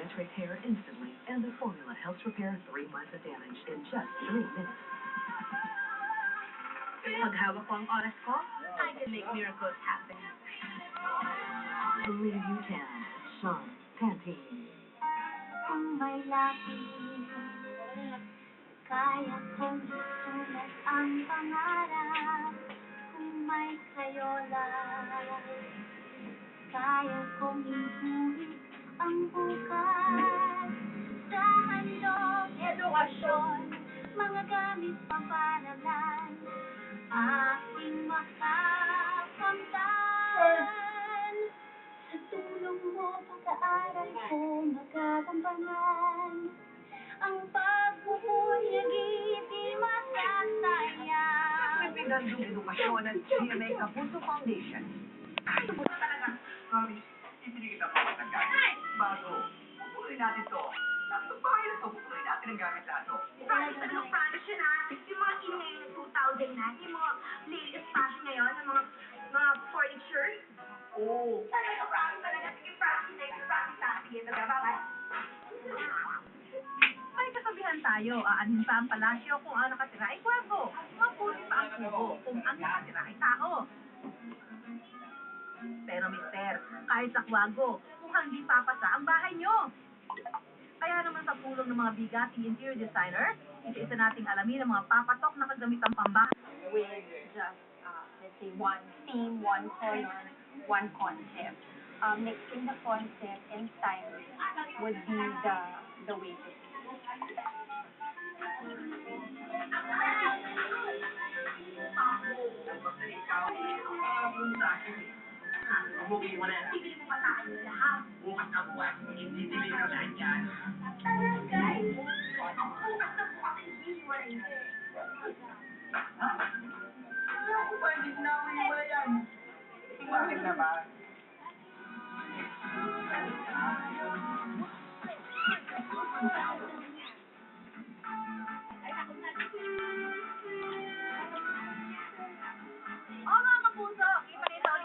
damage repair instantly, and the formula helps repair 3 months of damage in just 3 minutes. Pag hawak ko ang oras ko, I can make miracles happen. Believe you can. Sean Pantene. Kung may lapis, kaya kong isulat ang pangarap. Kung may crayola, kaya kong ibuhit ang bukas. Sa handog, edukasyon, mga gamit pamparalan, aking makakamtan. Sa tulong mo, pag-aaral ko magagampanan. Ang pagbubunyagi, di masasayang. May pinagandong edukasyon ng GMA Kapuso Foundation. Ito po talaga. Promise, ibigay kita po ng gamit. Bago, pupuloy natin to. Sa bahay na to, pupuloy natin ang gamit lahat to. Ano, promise yun ha? Yung mga email ng 2000 na, yung mga latest fashion ngayon, ng mga furniture. Oo. Talaga, promise talaga. Sige, practice na yung practice na. Sige, talaga, bye-bye. May kasabihan tayo, aanhin pa ang palasyo kung ang nakatira ay kwarto. Maputi pa ang kubo kung ang nakatira ay tao. Pero mister, kahit sa kwago, mukhang di papasa ang bahay nyo. Kaya naman sa tulong ng mga bigating interior designer, isa-isa nating alamin ang mga papatok na kagamitang pambahay. With just, let's say, one theme, one color, one concept. Mixing the concept and style would be the way to Bumili mo na yan. Bibili mo pa sa akin yung lahat. Bukas na bukas, hindi bili ko lahat yan. Talaga, bukas na bukas ay hihiwalay na. Ano ko ba? Hindi na ako iwala yan. Bakit naman?